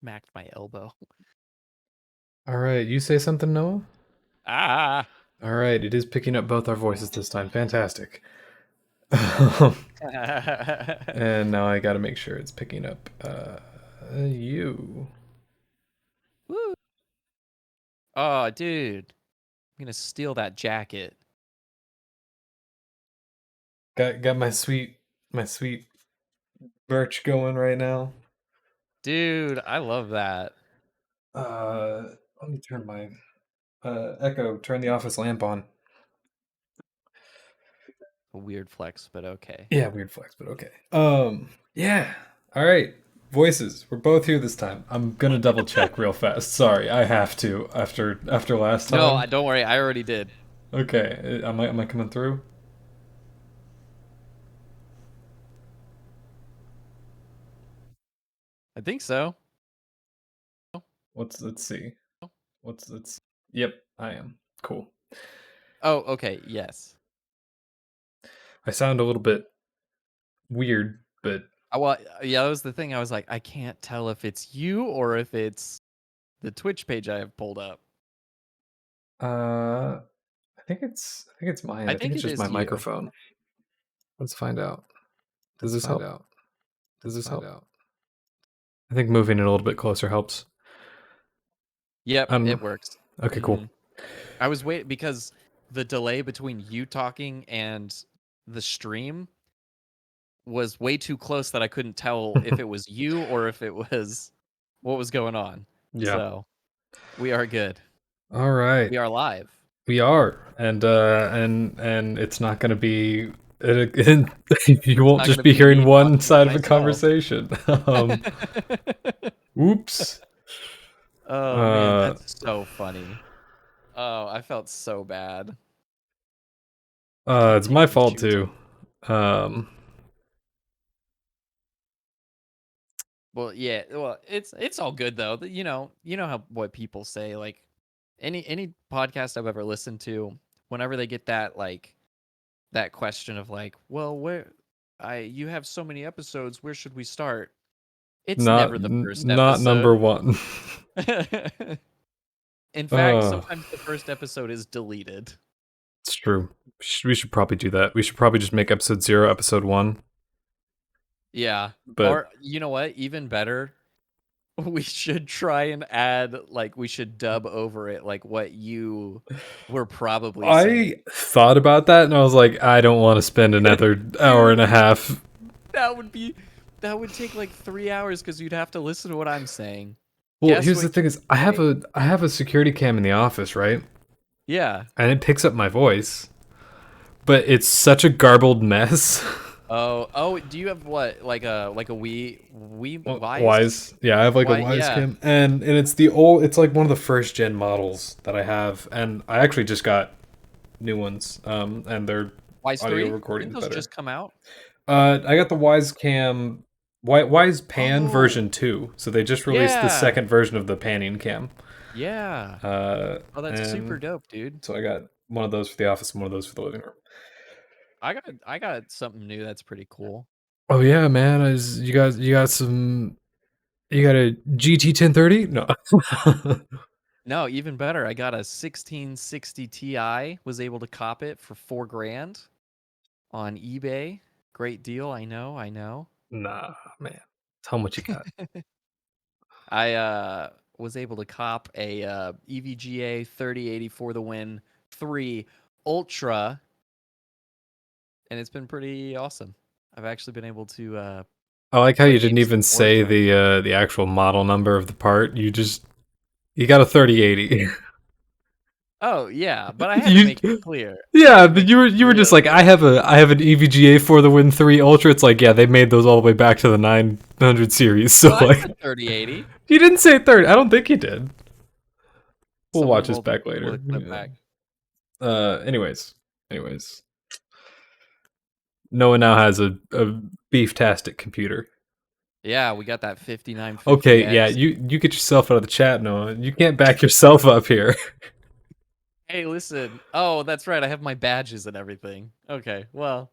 smacked my elbow. All right, you say something, Noah? Ah. All right, it is picking up both our voices this time. Fantastic. And now I got to make sure it's picking up you. Woo. Oh, dude. I'm going to steal that jacket. Got my sweet merch going right now. Dude, I love that. Let me turn my Echo. Turn the office lamp on. A weird flex, but okay. Yeah, weird flex, but okay. Yeah. All right. Voices. We're both here this time. I'm gonna double check real fast. Sorry, I have to after last time. No, don't worry. I already did. Okay. Am I coming through? I think so. Let's see. Let's Yep, I am. Cool. Oh, okay. Yes. I sound a little bit weird, but Well, yeah, that was the thing. I was like, I can't tell if it's you or if it's the Twitch page I have pulled up. I think it's mine. I I think think it's it just my is you. microphone. Let's find out. Does this help? Does this help? I think moving it a little bit closer helps. Yep, it works. Okay, cool. I was waiting because the delay between you talking and the stream was way too close that I couldn't tell if it was you or if it was what was going on. Yeah. So we are good. All right. We are live. We are, and it's not going to be. You won't just be hearing one side of a conversation. Oops. Oh man, that's so funny. Oh, I felt so bad. It's my fault too. Well, yeah. Well, it's all good though. You know how what people say. Like any podcast I've ever listened to, whenever they get that that question of like, well, you have so many episodes. Where should we start? It's never the first episode. Not number one. In fact, sometimes the first episode is deleted. It's true. We should probably do that. We should probably just make episode 0 episode 1. Yeah. Or you know what? Even better, we should try and add, like, we should dub over it, like what you were probably saying. I thought about that and I was like, I don't want to spend another hour and a half. That would take like 3 hours because you'd have to listen to what I'm saying. Well, here's the thing: is I have a security cam in the office, right? Yeah. And it picks up my voice, but it's such a garbled mess. Oh, do you have what, like a Wise? Yeah, I have like a Wise cam, and it's it's like one of the first gen models that I have, and I actually just got new ones, and they're Wise audio 3? recording Didn't those just come out? I got the Wise Cam, Wise Pan version 2. So they just released the second version of the panning cam. Yeah. Oh, that's super dope, dude. So I got one of those for the office and one of those for the living room. I got something new that's pretty cool. Oh yeah, man! You got a GT 1030? No. No, even better. I got a 1660 Ti. Was able to cop it for $4,000 on eBay. Great deal. I know. Nah, man. How much you got? I was able to cop a EVGA 3080 for the win 3 Ultra, and it's been pretty awesome. I've actually been able to. I like how you didn't even say the actual model number of the part. You got a 3080. Oh yeah, but I had to make it clear. Yeah, but you were just like, I have an EVGA for the Win 3 Ultra. It's like, yeah, they made those all the way back to the 900 series. So well, like 3080. You didn't say 30. I don't think you did. We'll watch this back later. Anyways. Noah now has a beef-tastic computer. Yeah, we got that 5950X. Okay, yeah, you get yourself out of the chat, Noah. You can't back yourself up here. Hey, listen. Oh, that's right. I have my badges and everything. Okay, well.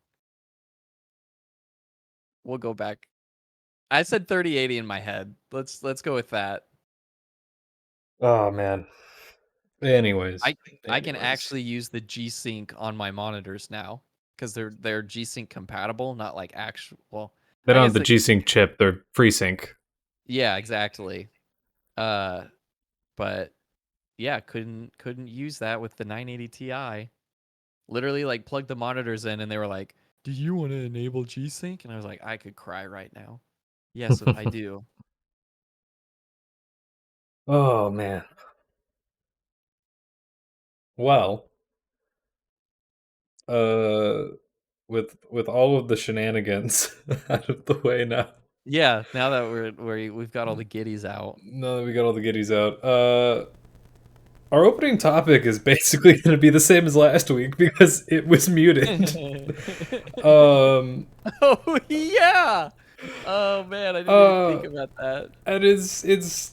We'll go back. I said 3080 in my head. Let's go with that. Oh man. Anyways, I can actually use the G-Sync on my monitors now because they're G-Sync compatible, not like actual. Well, they I don't have guess the they, G-Sync chip; they're FreeSync. yeah, exactly. Uh, but yeah, couldn't use that with the 980 Ti. Literally, like plugged the monitors in, and they were like, "Do you want to enable G-Sync?" And I was like, "I could cry right now." Yes, I do. Oh man. Well, uh, with all of the shenanigans out of the way now. Yeah, now that we've got all the giddies out. Now that we got all the giddies out, our opening topic is basically going to be the same as last week because it was muted. um, Oh yeah. Oh man, I didn't even think uh, about that. and it's it's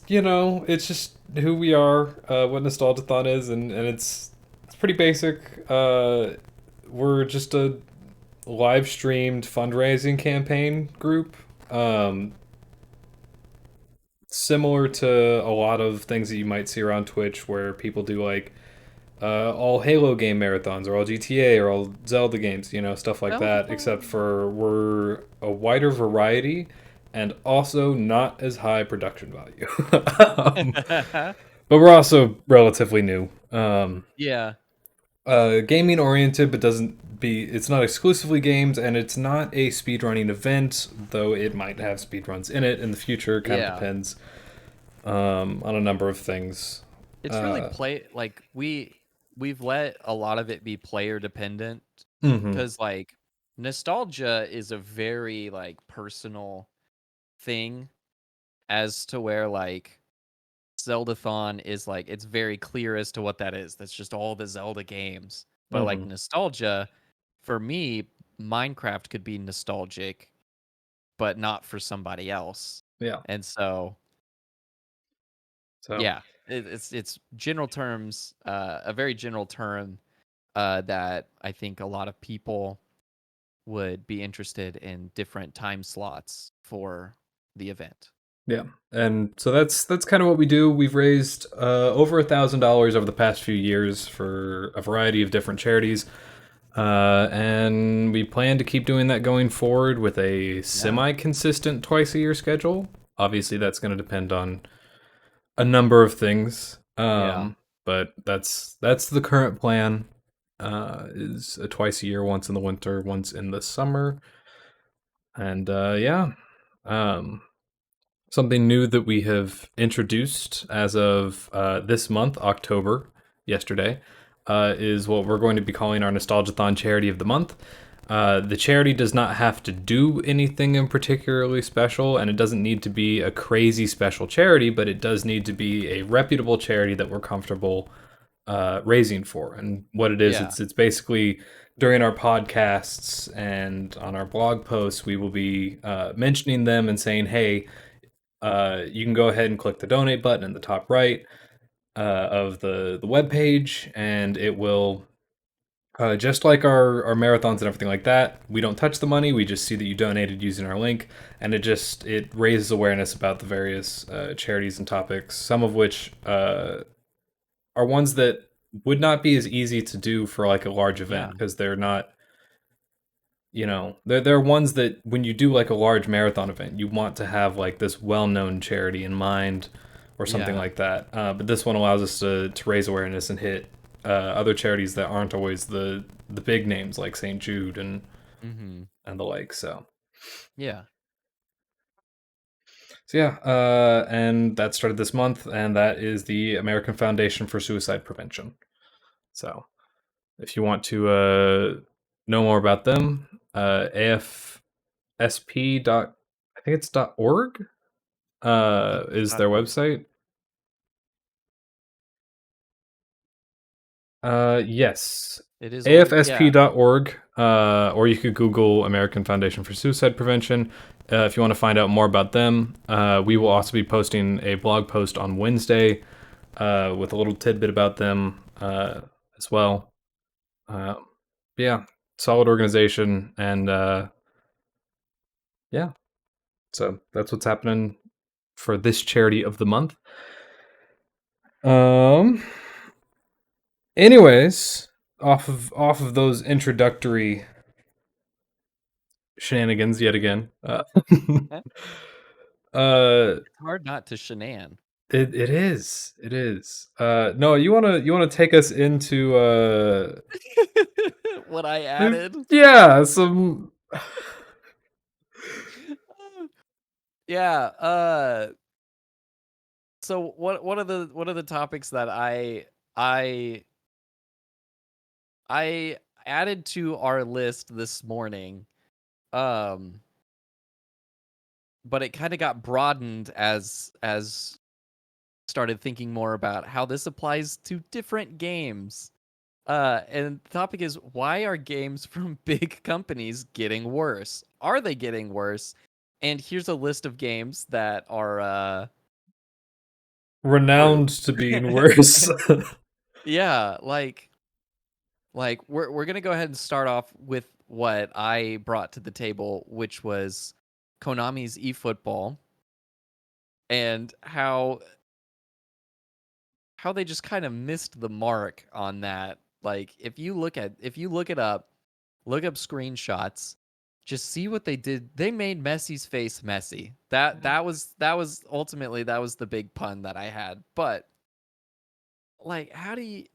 just who we are, what Nostalgiathon is, and it's pretty basic. We're just a live streamed fundraising campaign group. Um, Similar to a lot of things that you might see around Twitch, where people do like all Halo game marathons, or all GTA, or all Zelda games, stuff like that. Except Zeldathon. for we're a wider variety, and also not as high production value. But we're also relatively new. Yeah, Gaming oriented, but doesn't be. It's not exclusively games, and it's not a speedrunning event, though it might have speedruns in it in the future. Kind of yeah. depends on a number of things. It's really Uh, play like we've let a lot of it be player dependent mhm, because like nostalgia is a very like personal thing as to where like Zeldathon is like it's very clear as to what that is. That's just all the Zelda games. But like mhm, nostalgia, for me, Minecraft could be nostalgic, but not for somebody else. yeah. And so, So yeah, it's general terms, a very general term that I think a lot of people would be interested in different time slots for the event. yeah, and so that's kind of what we do. We've raised over $1,000 over the past few years for a variety of different charities. And we plan to keep doing that going forward with a Yeah. semi-consistent twice a year schedule. Obviously, that's going to depend on a number of things. Yeah. But that's the current plan. Is a twice a year, once in the winter, once in the summer, and yeah. Um, Something new that we have introduced as of this month, October, yesterday, is what we're going to be calling our Nostalgiathon Charity of the Month. The charity does not have to do anything in particularly special, and it doesn't need to be a crazy special charity, but it does need to be a reputable charity that we're comfortable raising for. And what it is, Yeah. it's basically during our podcasts and on our blog posts, we will be mentioning them and saying, hey, you can go ahead and click the donate button in the top right of the web page, and it will just like our marathons and everything like that. We don't touch the money; we just see that you donated using our link, and it raises awareness about the various charities and topics. Some of which are ones that would not be as easy to do for like a large event Yeah. because they're not, they're ones that when you do like a large marathon event, you want to have like this well-known charity in mind or something Yeah. like that. But this one allows us to raise awareness and hit other charities that aren't always the big names like St. Jude Mhm. and the like. Yeah. So yeah, and that started this month, and that is the American Foundation for Suicide Prevention. So if you want to know more about them, AFSP dot, I think it's .org is their .org. website. Yes, It is org. Yeah. AFSP.org, or you could Google American Foundation for Suicide Prevention if you want to find out more about them. We will also be posting a blog post on Wednesday with a little tidbit about them as well. Uh, yeah, solid organization, and yeah. So that's what's happening for this charity of the month. Um. Anyways, off of those introductory shenanigans yet again. Eh, Uh, It's hard not to shenan. it is. It is. No, you wanna take us into What I added. yeah, some Yeah. So what are the topics that I I added to our list this morning? Um, but it kind of got broadened as started thinking more about how this applies to different games. And the topic is, why are games from big companies getting worse? Are they getting worse? And here's a list of games that are renowned to being worse. yeah, like we're gonna go ahead and start off with what I brought to the table, which was Konami's eFootball, and how they just kind of missed the mark on that. Like if you look it up, look up screenshots, just see what they did. They made Messi's face messy. That was ultimately that was the big pun that I had. But like how do you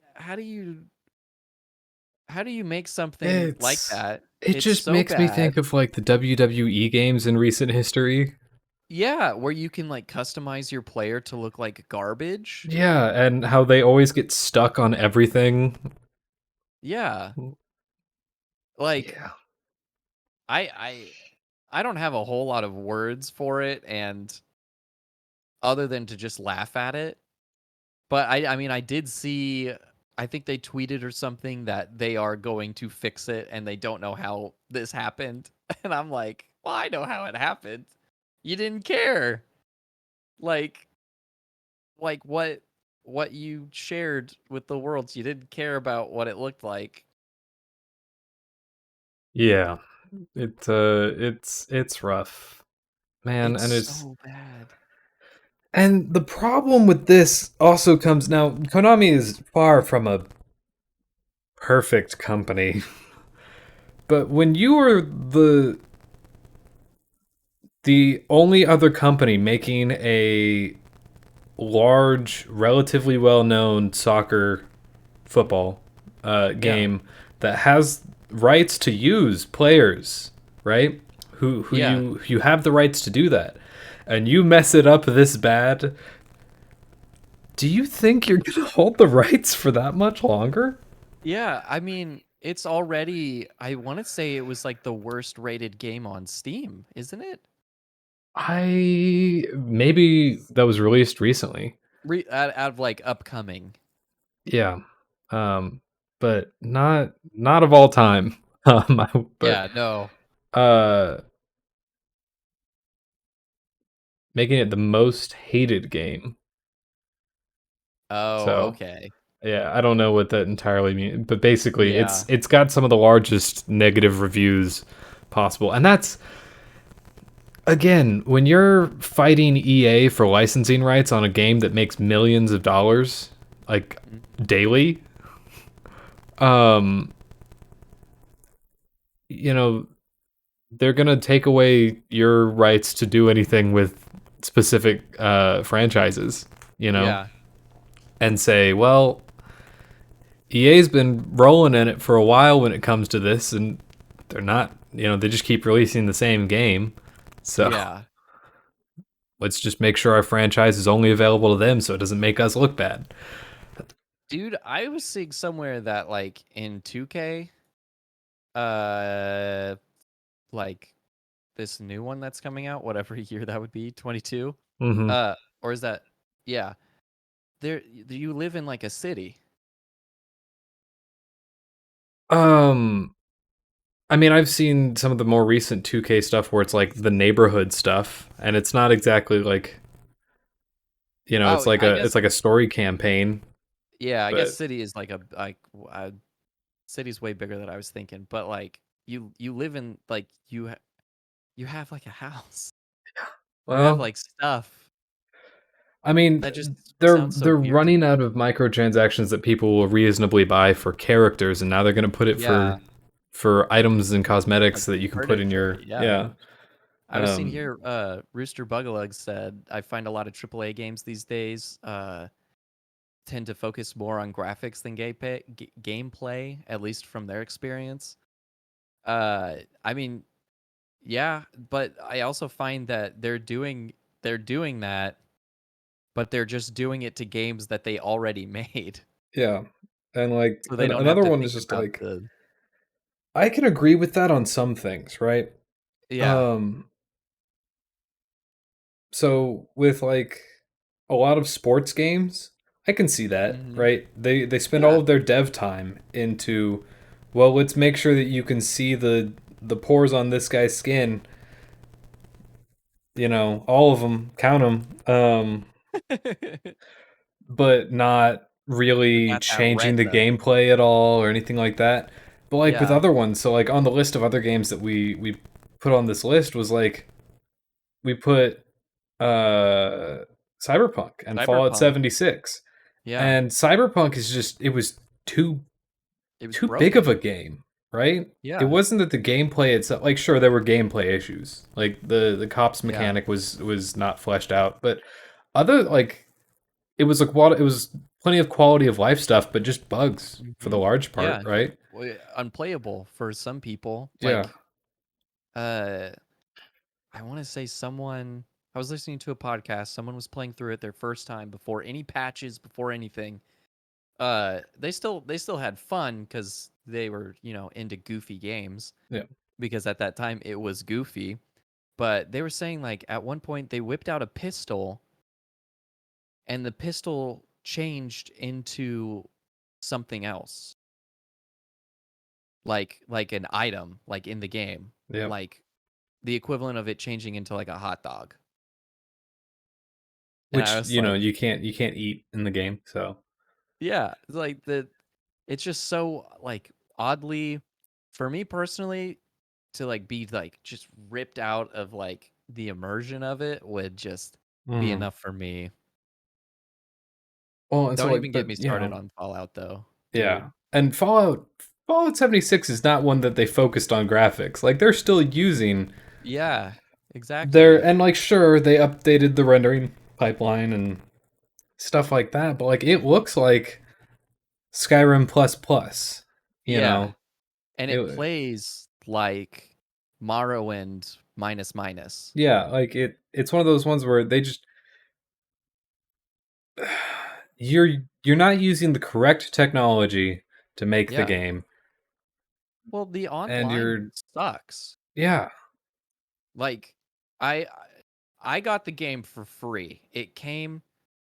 make something like It's that? it It's just so makes me think bad. of like the WWE games in recent history. Yeah, where you can like customize your player to look like garbage. Yeah, and how they always get stuck on everything. Yeah. Like Yeah. I I I don't have a whole lot of words for it and other than to just laugh at it. But I mean I did see, I think they tweeted or something that they are going to fix it and they don't know how this happened. And I'm like, "Well, I know how it happened. You didn't care." Like like what you shared with the world, you didn't care about what it looked like. Yeah. It's rough. Man, It's and it's so bad. and the problem with this also comes now Konami is far from a perfect company. But when you are the only other company making a large, relatively well-known soccer football Yeah. game that has rights to use players, right? Who Yeah. you have the rights to do that, and you mess it up this bad. Do you think you're gonna hold the rights for that much longer? Yeah, I mean, it's already, I want to say it was like the worst rated game on Steam, isn't it? I maybe that was released recently. Out of like upcoming. Yeah. Um but not of all time. But Yeah, no. uh making it the most hated game. Oh, So, okay. yeah, I don't know what that entirely means, but basically Yeah. it's got some of the largest negative reviews possible. And that's again, when you're fighting EA for licensing rights on a game that makes millions of dollars like Mhm. daily, um you know, they're going to take away your rights to do anything with specific franchises, you know, Yeah. and say, well, EA's been rolling in it for a while when it comes to this, and they're not, they just keep releasing the same game. So Yeah. let's just make sure our franchise is only available to them so it doesn't make us look bad. Dude, I was seeing somewhere that like in 2K, uh like this new one that's coming out, whatever year that would be, 22. Hmm. Or is that, yeah. There you live in like a city. Um, I mean, I've seen some of the more recent 2K stuff where it's like the neighborhood stuff, and it's not exactly like it's Oh, like I a it's guess, like a story campaign, yeah, I guess but city is like a like city's way bigger than I was thinking, but like you live in like you have like a house. or have Well, like stuff I mean, that just they're sounds so they're weird to running me. out of microtransactions that people will reasonably buy for characters, and now they're going to put it Yeah, for items and like cosmetics that you can put in furniture. your Yeah. yeah. I was seeing Um, here, Rooster Bugalug said, I find a lot of AAA games these days tend to focus more on graphics than gameplay, at least from their experience. I mean, yeah, but I also find that they're doing that, but they're just doing it to games that they already made, yeah, and like so they don't have another to one think is just about like the I can agree with that on some things, right? yeah. Um, so with like a lot of sports games, I can see that, Hmm. right? They spend all Yeah. of their dev time into, well, let's make sure that you can see the pores on this guy's skin, all of them, count them, but not But really not that changing red the though. gameplay at all or anything like that. But like with Yeah. other ones, so like on the list of other games that we put on this list was like we put uh Cyberpunk and Fallout Cyberpunk. 76. Yeah. And Cyberpunk is just it was It was too big of a broken. game, right? It Yeah. wasn't that the gameplay itself, like sure there were gameplay issues. Like the cops Yeah. mechanic was not fleshed out, but other like it was like it was plenty of quality of life stuff, but just bugs for the Hmm. large part, Yeah. right? Well, yeah, unplayable for some people. Yeah. Like, uh, I want to say someone. I was listening to a podcast. Someone was playing through it their first time before any patches, before anything. They still had fun because they were into goofy games Yeah. because at that time it was goofy. But they were saying like at one point they whipped out a pistol and the pistol changed into something else, like an item, like in the game, Yeah. like the equivalent of it changing into like a hot dog. And I Which, was like, you can't eat in the game, so yeah, it's like it's just so like oddly, for me personally, to like be like just ripped out of like the immersion of it would just be mhm. enough for me. Well, and so Don't like even get but me started on Fallout though, yeah. dude. And Fallout 76 is not one that they focused on graphics. Like they're still using Yeah, their exactly. and like sure they updated the rendering pipeline and stuff like that, but like it looks like Skyrim plus plus, you Yeah, know. and it It plays like Morrowind minus minus. yeah, like it's one of those ones where they just you're you're not using the correct technology to make the Yeah. game Well, the and online you're sucks. yeah. Like I I got the game for free. It came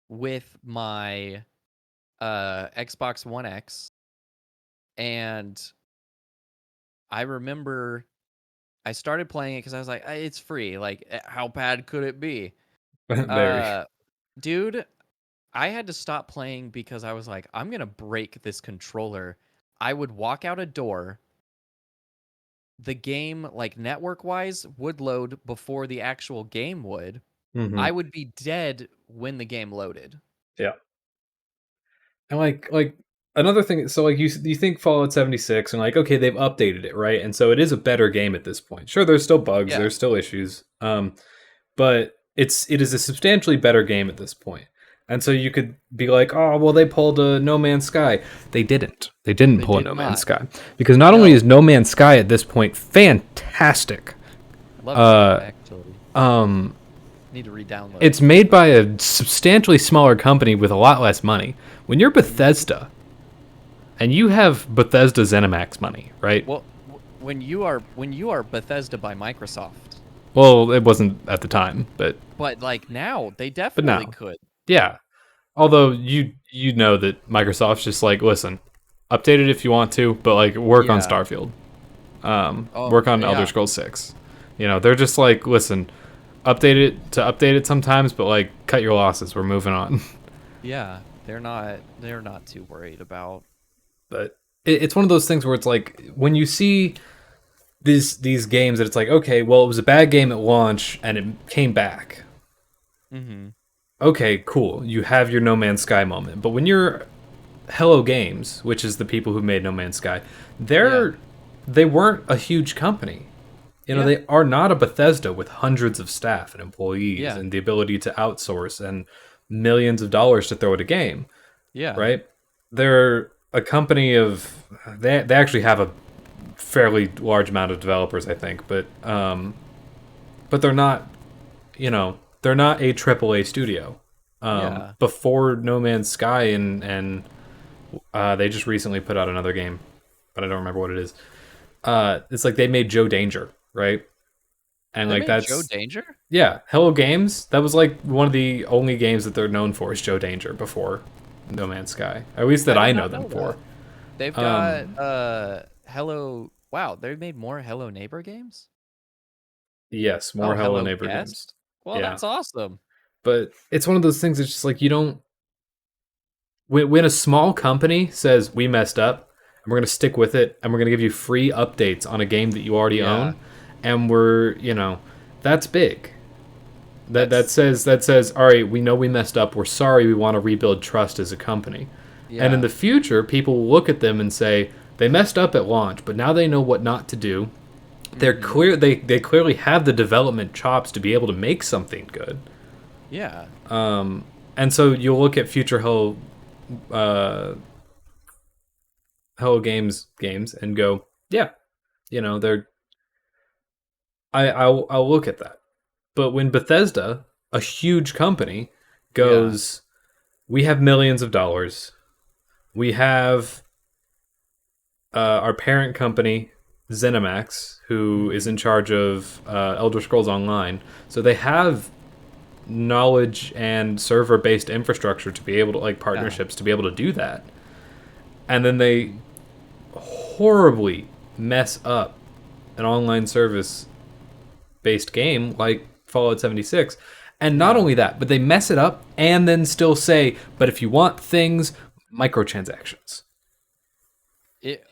with my Xbox One X, and I remember I started playing it cuz I was like, It's free. Like how bad could it be?" Very. Uh dude, I had to stop playing because I was like, I'm going to break this controller. I would walk out a door. The game, like network wise, would load before the actual game would. I Mhm. would be dead when the game loaded. Yeah. And like another thing, so like you think Fallout 76 and like okay, they've updated it, right? And so it is a better game at this point. Sure, there's still bugs, Yeah, there's still issues. But it is a substantially better game at this point. And so you could be like, "Oh, well they pulled a No Man's Sky." They didn't. They didn't they pull a did No Man's not. Sky because not only No, is No Man's Sky at this point fantastic, love the game uh actually. um Need to re-download it's it. made by a substantially smaller company with a lot less money. When you're Hmm. Bethesda, and you have Bethesda ZeniMax money, right? Well, when you are Bethesda by Microsoft, Well, it wasn't at the time, but like now they but definitely now, could. yeah. Although you know that Microsoft's just like, listen, update it if you want to, but like work on Yeah. Starfield, Oh, work on Elder yeah. Scrolls 6. They're just like, listen, update it sometimes, but like cut your losses. We're moving on. Yeah. They're not too worried about. But it's one of those things where it's like when you see these games that it's like okay, well it was a bad game at launch and it came back, Mm-hmm. Okay, cool. You have your No Man's Sky moment. But when you're Hello Games, which is the people who made No Man's Sky, Yeah. they weren't a huge company. You know, Yeah. they are not a Bethesda with hundreds of staff and employees Yeah. and the ability to outsource and millions of dollars to throw at a game, Yeah. right? They're a company of they actually have a fairly large amount of developers, I think, but they're not, they're not a AAA studio. Yeah. Before No Man's Sky and they just recently put out another game, but I don't remember what it is. It's like they made Joe Danger, right? And They like made Joe that's Danger? yeah, Hello Games. That was like one of the only games that they're known for is Joe Danger before No Man's Sky. At least I that I did know not them know for. that. They've got Um, Hello. Wow, they made more Hello Neighbor games? yes, more Oh, Hello Hello Neighbor games. Guest? Well, Yeah, that's awesome. but it's one of those things that's just like you don't. When a small company says we messed up and we're going to stick with it and we're going to give you free updates on a game that you already Yeah. own, and that's big. That That's says all right, we know we messed up, we're sorry, we want to rebuild trust as a company. And in yeah. the future people will look at them and say they messed up at launch, but now they know what not to do. Mm-hmm. They clearly have the development chops to be able to make something good. Yeah. And so you'll look at future uh Hello games and go, yeah, they're I'll look at that. But when Bethesda, a huge company, Yeah. goes, we have millions of dollars. We have our parent company, ZeniMax, who is Mm-hmm. in charge of Elder Scrolls Online. So they have knowledge and server-based infrastructure to be able to, like, Yeah. partnerships to be able to do that. And then they Mm-hmm. horribly mess up an online service based game like Fallout 76. And not Yeah. only that, but they mess it up and then still say, but if you want things, microtransactions. It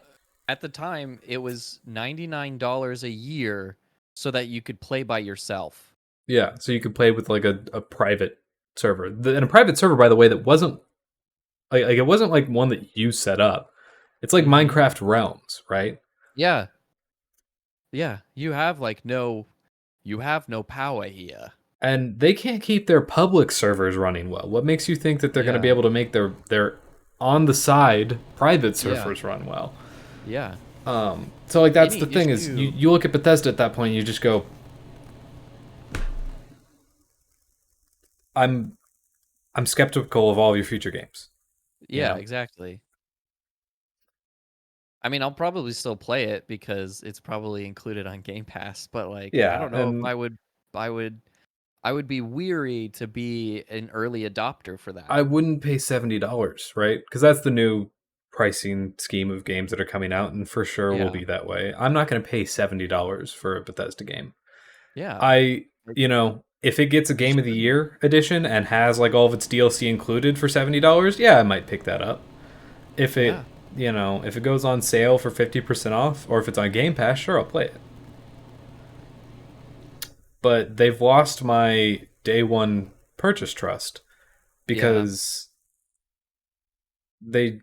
at the time it was $99 a year so that you could play by yourself. Yeah, so you could play with like a private server. And a private server, by the way, that wasn't like it wasn't like one that you set up. It's like Mm-hmm. Minecraft Realms, right? Yeah. Yeah. You have no power here. And they can't keep their public servers running well. What makes you think that they're going to be Yeah. able to make their on the side private Yeah. servers run well? Yeah. So like that's the Any thing is issue. you look at Bethesda at that point and you just go, I'm I'm skeptical of all of your future games. You Yeah, know? exactly. I mean, I'll probably still play it because it's probably included on Game Pass, but like I Yeah, don't know if and I would I would be weary to be an early adopter for that. I wouldn't pay $70, right? Because that's the new pricing scheme of games that are coming out, and for sure will Yeah. be that way. I'm not going to pay $70 for a Bethesda game. Yeah. I, Like if it gets a you Game of the shouldn't. Year edition and has like all of its DLC included for $70, yeah, I might pick that up. If it, Yeah. if it goes on sale for 50% off, or if it's on Game Pass, sure, I'll play it. But they've lost my day one purchase trust Yeah. because they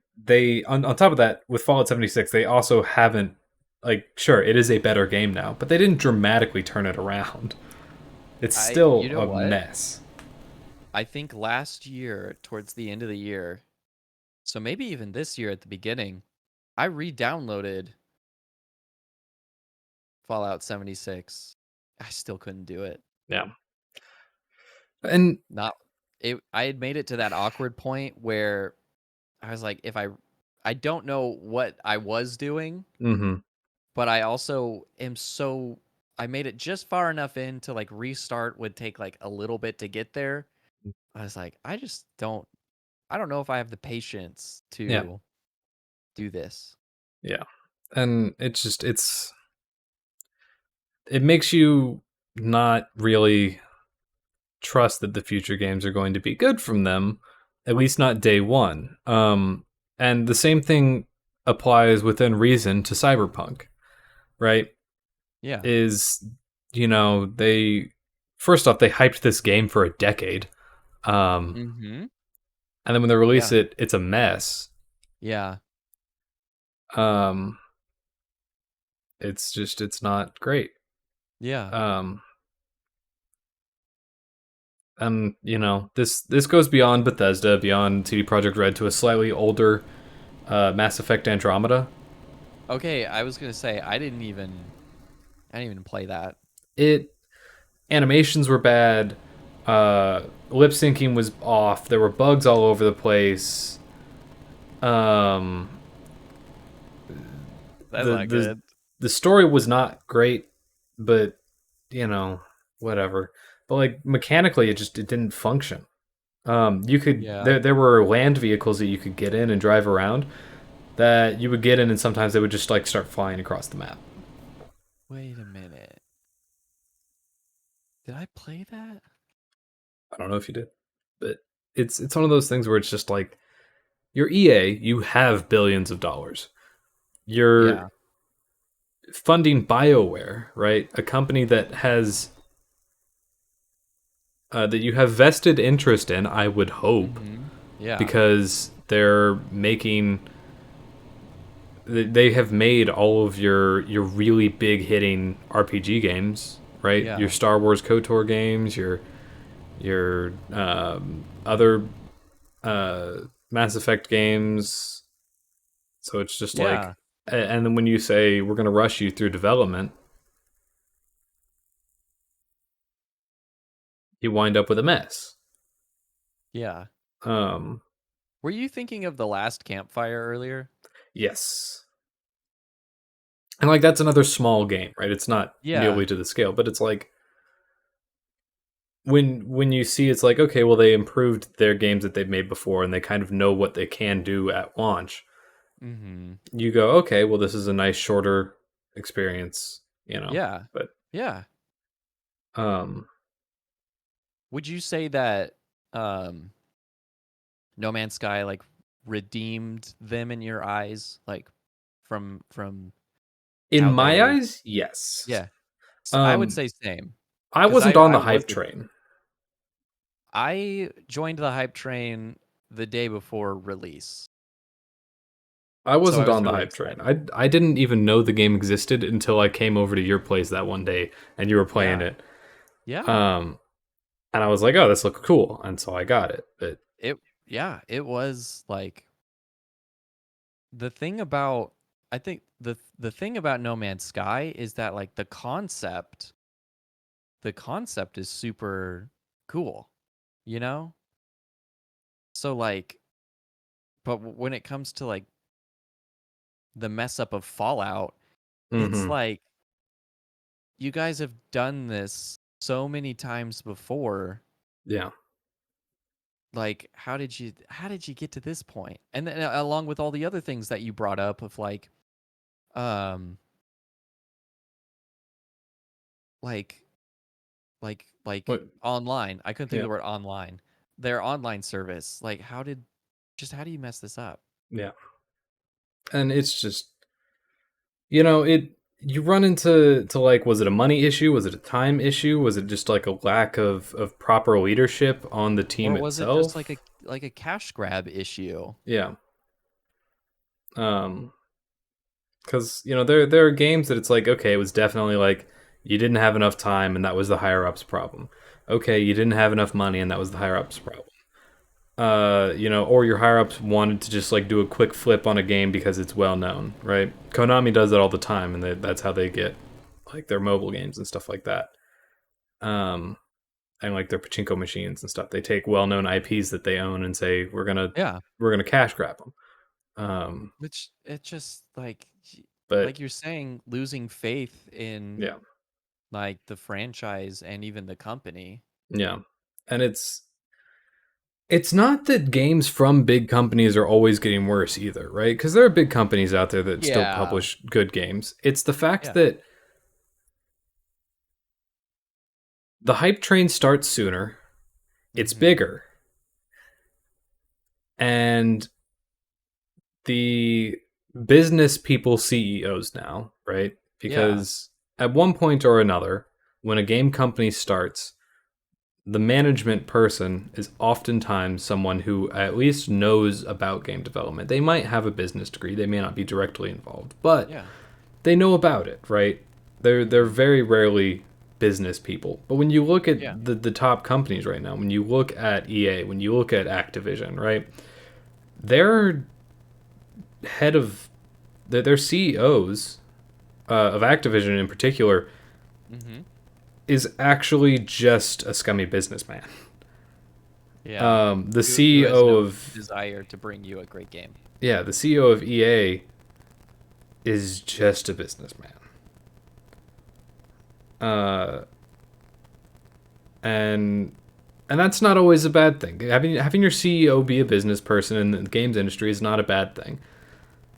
on top of that with Fallout 76 they also haven't, like, sure, it is a better game now, but they didn't dramatically turn it around. It's You still know a what? mess. I think last year towards the end of the year, so maybe even this year at the beginning, I re-downloaded Fallout 76. I still couldn't do it. Yeah. And Not it I had made it to that awkward point where I was like, if I don't know what I was doing, mhm. but I also am so I made it just far enough in to like restart would take like a little bit to get there. I was like, I don't know if I have the patience Yeah. to do this. Yeah. And it makes you not really trust that the future games are going to be good from them, at least not day one. And the same thing applies within reason to Cyberpunk, right? Yeah. Is they first off, they hyped this game for a decade. Um, Mm-hmm. and then when they release Yeah. it, it's a mess. Yeah. Um, it's not great. Yeah. Um, and this goes beyond Bethesda, beyond CD Projekt Red to a slightly older Mass Effect Andromeda. Okay, I was gonna say I didn't even play that. It Animations were bad, lip syncing was off, there were bugs all over the place. Um, That's the not the good. the story was not great, but you know, whatever. But like mechanically, it didn't function. You could Yeah. there were land vehicles that you could get in and drive around that you would get in, and sometimes they would just like start flying across the map. Wait a minute. Did I play that? I don't know if you did, but it's one of those things where it's just like you're EA, you have billions of dollars. You're Yeah. funding BioWare, right? A company that has that you have vested interest in, I would hope, Mm-hmm. Yeah. because they have made all of your really big hitting RPG games, right? Your Yeah. Star Wars KOTOR games, your other Mass Effect games. So it's just like, Yeah. and then when you say we're going to rush you through development, you wind up with a mess. Yeah. Um, Were you thinking of the Last Campfire earlier? yes, and like that's another small game, right? It's not Yeah. nearly to the scale, but it's like when you see it's like, okay, well, they improved their games that they've made before and they kind of know what they can do at launch. Mm-hmm. You go, okay, well, this is a nice shorter experience, Yeah. but Yeah. um Would you say that um No Man's Sky like redeemed them in your eyes, like from in how my they? eyes, yes. Yeah. I would um say same I because wasn't on I the hype wasn't. train. I joined the hype train the day before release, I so I wasn't was on the really hype train. excited. I didn't even know the game existed until I came over to your place that one day and you were playing Yeah. it. Yeah. um and I was like, oh, this looks cool, and so I got it. But It yeah, it was like the thing about I think the thing about No Man's Sky is that like the concept is super cool, you know? So like but when it comes to like the mess up of Fallout, it's mhm, like you guys have done this so many times before. yeah. Like how did you get to this point? And then along with all the other things that you brought up of um like like What? online. I couldn't think of Yeah. the word online. Their online service. Like how do you mess this up? Yeah. And it's just, it you run into like, was it a money issue? Was it a time issue? Was it just like a lack of proper leadership on the team Or was it just itself? like a cash grab issue? Yeah. Um cuz there are games that it's like, okay, it was definitely like you didn't have enough time and that was the higher ups problem. Okay, you didn't have enough money and that was the higher ups problem. Or your higher ups wanted to just like do a quick flip on a game because it's well known, right? Konami does that all the time, and that's how they get like their mobile games and stuff like that. Um, and like their pachinko machines and stuff. They take well known IPs that they own and say Yeah. we're gonna cash grab them. Which it just But like you're saying, losing faith in yeah, like the franchise and even the company. yeah, and it's not that games from big companies are always getting worse either, right? Because there are big companies out there that still Yeah. publish good games. It's the fact Yeah. that the hype train starts sooner, it's Mm-hmm. bigger, and the business people CEOs now, right? Yeah. Because at one point or another, when a game company starts, the management person is oftentimes someone who at least knows about game development. They might have a business degree, they may not be directly involved, but they know about it, right? They're very rarely business people. But when you look at the top companies right now, when you look at EA, when you look at Activision, right? Their head of their CEOs of Activision in particular is actually just a scummy businessman. Yeah. The CEO of desire to bring you a great game. Yeah, the CEO of EA is just a businessman. And that's not always a bad thing. Having your CEO be a business person in the games industry is not a bad thing.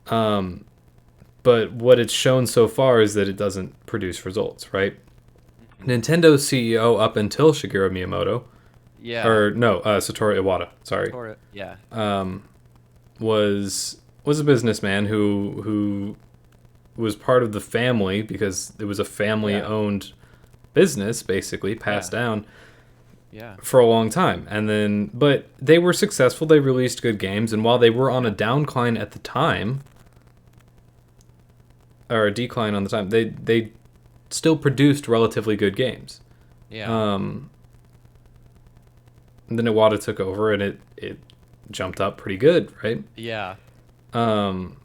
But what it's shown so far is that it doesn't produce results, right? Nintendo's CEO up until Shigeru Miyamoto, Satoru Iwata, sorry, was a businessman who was part of the family because it was a family-owned business, basically passed down for a long time, but they were successful. They released good games, and while they were on a decline at the time, they still produced relatively good games. And then Iwata took over, and it jumped up pretty good, right? And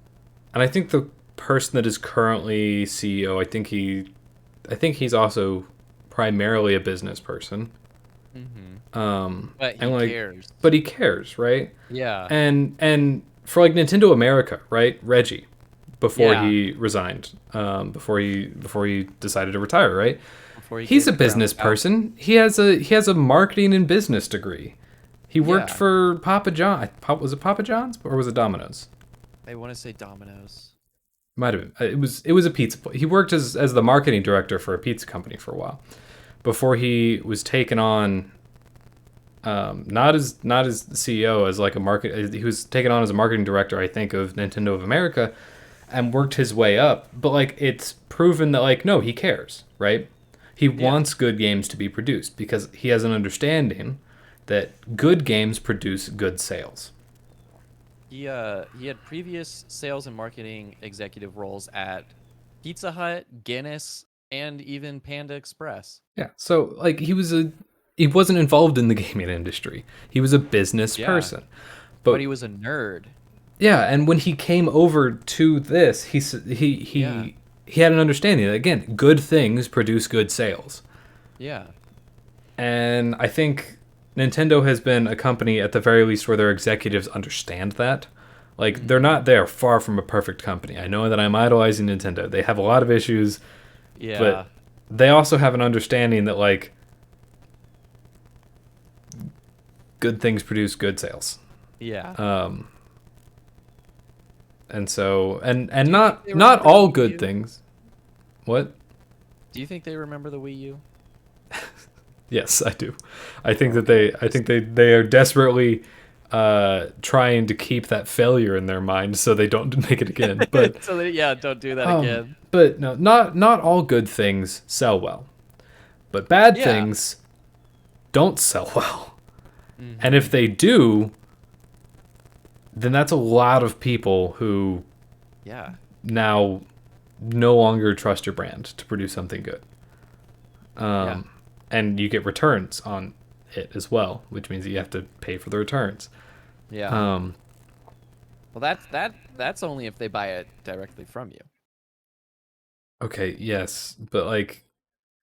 I think the person that is currently CEO, I think he's also primarily a business person. But he cares. But he cares, right? Yeah. And for like Nintendo America, right? Reggie, before he resigned, before he decided to retire, right? He's a business person. He has a marketing and business degree. He worked for Papa John. Was it Papa John's or was it Domino's? I want to say Domino's. Might have been. It was a pizza place. He worked as the marketing director for a pizza company for a while, before he was taken on. Not as CEO, as like a market. He was taken on as a marketing director, I think, of Nintendo of America, and worked his way up. But like, it's proven that like, no, he cares, right? He wants good games to be produced because he has an understanding that good games produce good sales. He had previous sales and marketing executive roles at Pizza Hut, Guinness, and even Panda Express. Yeah, so like he wasn't involved in the gaming industry. He was a business person. But he was a nerd. Yeah, and when he came over to this, he had an understanding that, again, good things produce good sales. Yeah. And I think Nintendo has been a company, at the very least, where their executives understand that. Like, they're far from a perfect company. I know that I'm idolizing Nintendo. They have a lot of issues. Yeah. But they also have an understanding that, like, good things produce good sales. Yeah. And so, and not all good things. What? Do you think they remember the Wii U? Yes, I do. I think that they are desperately trying to keep that failure in their mind so they don't make it again. But don't do that again. But no, not all good things sell well. But bad things don't sell well. Mm-hmm. And if they do, then that's a lot of people who now no longer trust your brand to produce something good. And you get returns on it as well, which means that you have to pay for the returns. Yeah. Well, that's only if they buy it directly from you. Okay, yes, but like,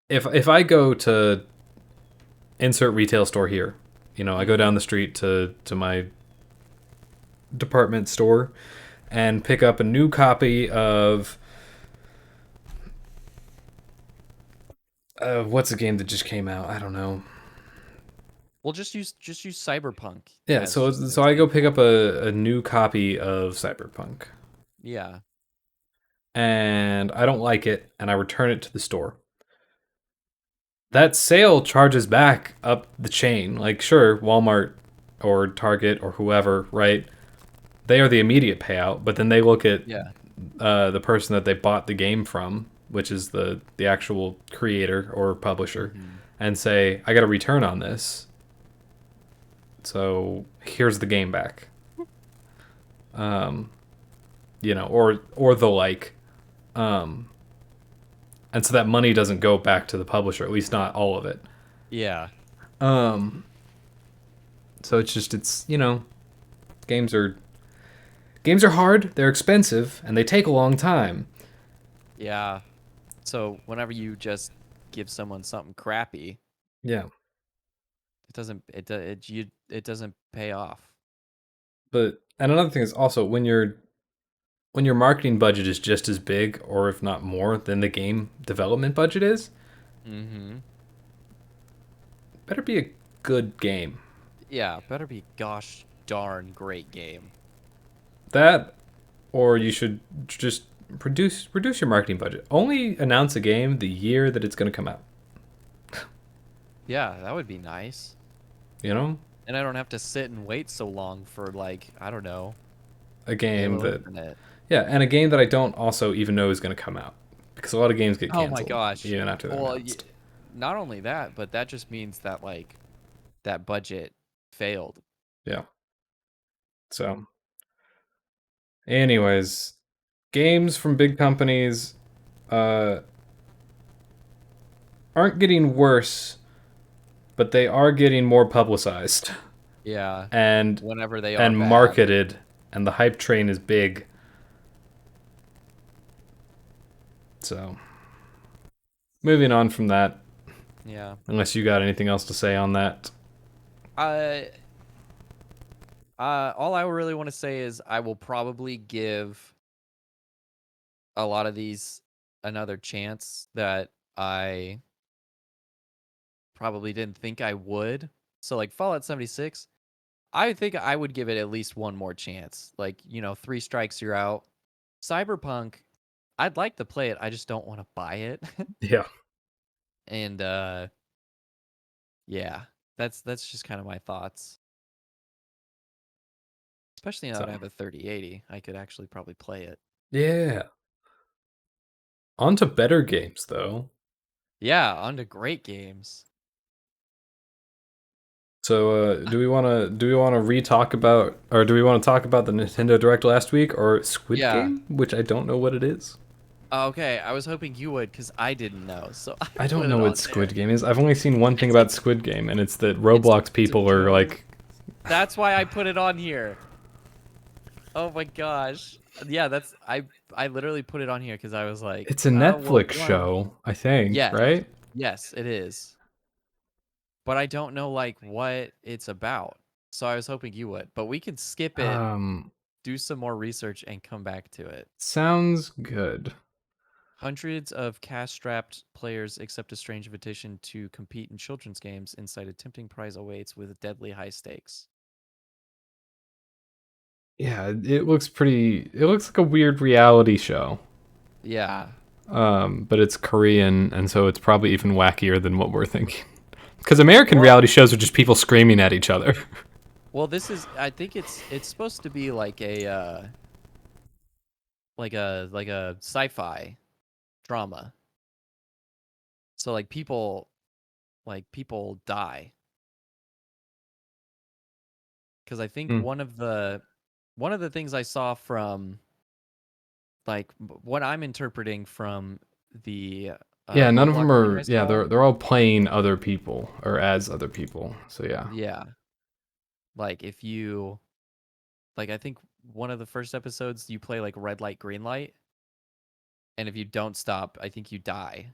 if I go to insert retail store here, I go down the street to my department store and pick up a new copy of what's a game that just came out? I don't know. Well, just use Cyberpunk. Yeah, so I go pick up a new copy of Cyberpunk. Yeah. And I don't like it, and I return it to the store. That sale charges back up the chain. Like, sure, Walmart or Target or whoever, right? They are the immediate payout, but then they look at the person that they bought the game from, which is the actual creator or publisher, and say, I got a return on this. So here's the game back. Or the like. Um, and so that money doesn't go back to the publisher, at least not all of it. Yeah. Um, so it's games are hard, they're expensive, and they take a long time. Yeah. So whenever you just give someone something crappy, Yeah, it doesn't pay off. and another thing is also when your marketing budget is just as big, or if not more, than the game development budget is, Mm-hmm. better be a good game. Yeah, better be gosh darn great game. That, or you should just reduce your marketing budget. Only announce a game the year that it's going to come out. Yeah, that would be nice. You know, And I don't have to sit and wait so long for like, I don't know, a game Halo that Infinite. yeah, and a game that I don't also even know is going to come out because a lot of games get Oh my canceled gosh. even after they're Well, announced. not only that, but that just means that like that budget failed. Yeah. So, anyways, games from big companies uh, aren't getting worse, but they are getting more publicized Yeah. and Whenever they are bad. marketed, and the hype train is big. So, moving on from that, Yeah. unless you got anything else to say on that. Uh, all I really want to say is I will probably give a lot of these another chance that I probably didn't think I would. So like Fallout 76, I think I would give it at least one more chance. Like, 3 strikes you're out. Cyberpunk, I'd like to play it. I just don't want to buy it. Yeah. And yeah, that's just kind of my thoughts. Especially now that I So, have a 3080, I could actually probably play it. yeah. On to better games, though. Yeah, on to great games. So, do we want to re-talk about, or do we want to talk about the Nintendo Direct last week, or Squid Yeah. Game, which I don't know what it is. Okay, I was hoping you would because I didn't know. So I I don't put know it what on Squid there. Game is. I've only seen one thing It's about a- Squid Game, and it's that Roblox people are like, That's why I put it on here. Oh my gosh. Yeah, I literally put it on here because I was like, it's a oh well, Netflix show, I think, yes, right? yes, it is. But I don't know like what it's about. So I was hoping you would. But we can skip it, do some more research, and come back to it. Sounds good. Hundreds of cash-strapped players accept a strange invitation to compete in children's games inside a tempting prize awaits with deadly high stakes. Yeah, it looks pretty. It looks like a weird reality show. Yeah. But it's Korean, and so it's probably even wackier than what we're thinking. Because American Well, reality shows are just people screaming at each other. well, I think it's supposed to be like a like a sci-fi drama. So people die. Cuz I think Hmm. one of the things I saw from like what I'm interpreting from the Yeah, none of Roblox them thing are. I Yeah, saw. they're all playing other people or as other people. So yeah. Yeah. Like if you like I think one of the first episodes you play like red light, green light, and if you don't stop, I think you die.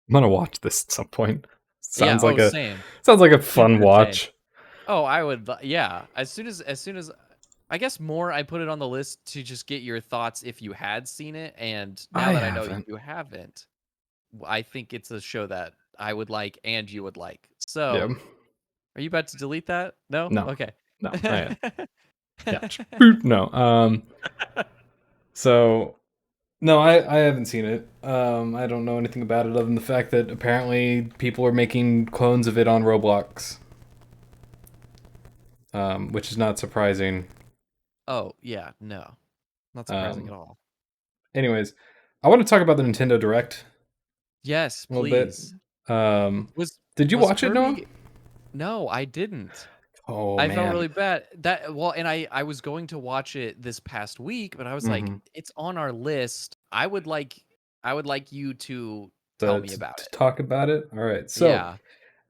I'm gonna watch this at some point. Yeah, Sounds like oh a same. fun Super insane. watch. Oh, I would yeah. As soon as I guess more I put it on the list to just get your thoughts if you had seen it, and now I that I know haven't. you haven't, I think it's a show that I would like and you would like. Yeah. So, are you about to delete that? No? No. Okay. No. Not yet. Yeah. Boop. No. So no, I haven't seen it. I don't know anything about it other than the fact that apparently people are making clones of it on Roblox. Which is not surprising. Oh, yeah, no. Not surprising at Um, all. anyways, I want to talk about the Nintendo Direct Yes, a little bit. please. Was Did you was watch it, Noah? Kirby? No, I didn't. Oh I felt man. really bad. And I was going to watch it this past week, but I was like, Mm-hmm. it's on our list. I would like you to tell To, me to, about to it. talk about it. All right. So,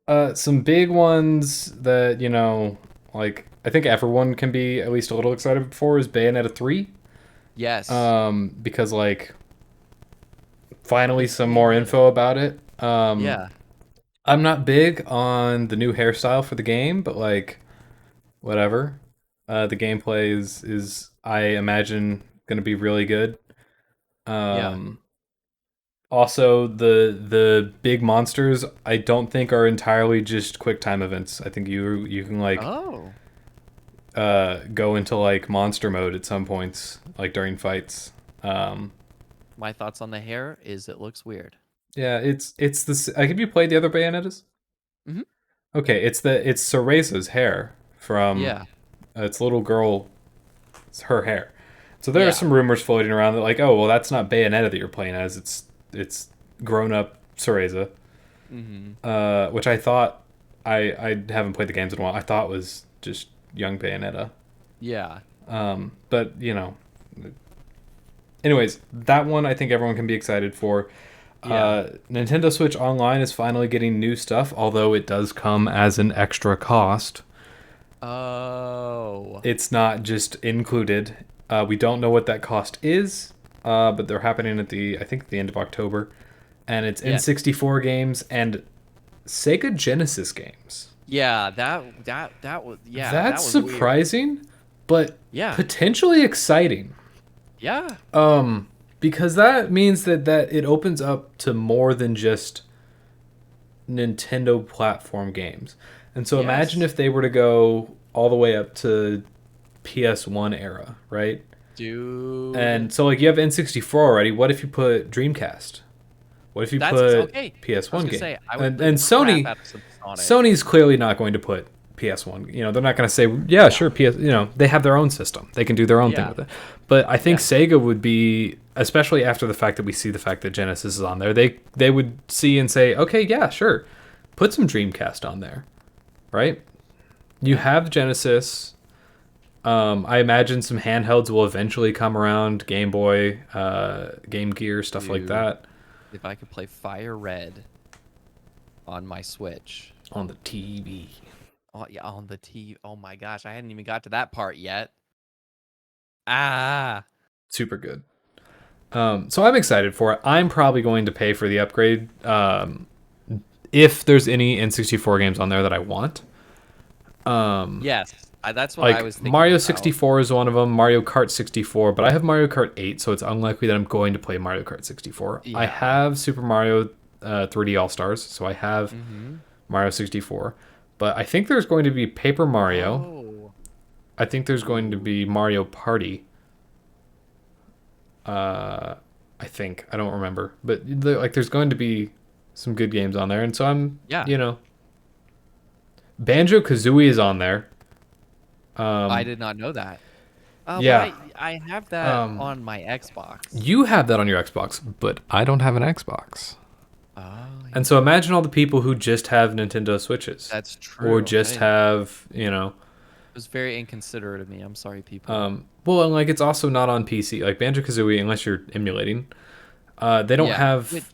Yeah. some big ones that like I think everyone can be at least a little excited for is Bayonetta 3. Yes. Because like finally It's some more Bayonetta. info about it. Yeah. I'm not big on the new hairstyle for the game, but like whatever. The gameplay is I imagine going to be really good. Yeah. Um, Also, the big monsters I don't think are entirely just quick time events. I think you can like Oh. go into like monster mode at some points, like during fights. Um, My thoughts on the hair is it looks weird. yeah, it's this. Like, have you played the other Bayonettas? Hmm. Okay, it's Cereza's hair from Yeah. its little girl. It's her hair. So there are Yeah. some rumors floating around that like, oh well, that's not Bayonetta that you're playing as. It's grown up Cereza. Hmm. Which I thought I haven't played the games in a while. I thought was just young Bayonetta. Yeah. But anyways, that one I think everyone can be excited for. Yeah. Nintendo Switch Online is finally getting new stuff, although it does come as an extra cost. Oh. It's not just included. We don't know what that cost is, but they're happening at I think the end of October, and it's Yes. N64 games and Sega Genesis games. Yeah. That was That's that was weird. surprising, but Yeah. potentially exciting. Yeah. Because that means that it opens up to more than just Nintendo platform games. And so imagine Yes. if they were to go all the way up to PS1 era, right? Dude. And so like you have N64 already. What if you put Dreamcast? What if you That's put okay. I was PS1 gonna game? say I would And play the and crap Sony out of something on it. Sony's clearly not going to put PS1. They're not going to say, yeah, No. sure, PS. They have their own system. They can do their own thing Yeah. with it. But I think Yeah. Sega would be, especially after the fact that we see the fact that Genesis is on there, they would see and say, okay, yeah, sure, put some Dreamcast on there, right? You Yeah. have Genesis. I imagine some handhelds will eventually come around, Game Boy, Game Gear, stuff like Dude. that, If I could play Fire Red on my Switch. on the TV. Oh yeah, on the TV. Oh my gosh, I hadn't even got to that part yet. Ah. Super good. So I'm excited for it. I'm probably going to pay for the upgrade if there's any N64 games on there that I want. Yes. That's what I Like was thinking Mario about. 64 is one of them, Mario Kart 64, but I have Mario Kart 8, so it's unlikely that I'm going to play Mario Kart 64. I Yeah. have Super Mario 3D All Stars, so I have Mm-hmm. Mario 64. But I think there's going to be Paper Mario. Oh. I think there's going to Ooh. be Mario Party. I think I don't remember, but there's going to be some good games on there, and so Yeah. Banjo Kazooie is on there. I Um, did not know that. But yeah, I have that um, on my Xbox. you have that on your Xbox, but I don't have an Xbox, Oh, and so imagine all the people who just have Nintendo Switches that's or true. just have It was very inconsiderate of me. I'm sorry, people. well, and like it's also not on PC. Like Banjo Kazooie, unless you're emulating, they don't Yeah. have Which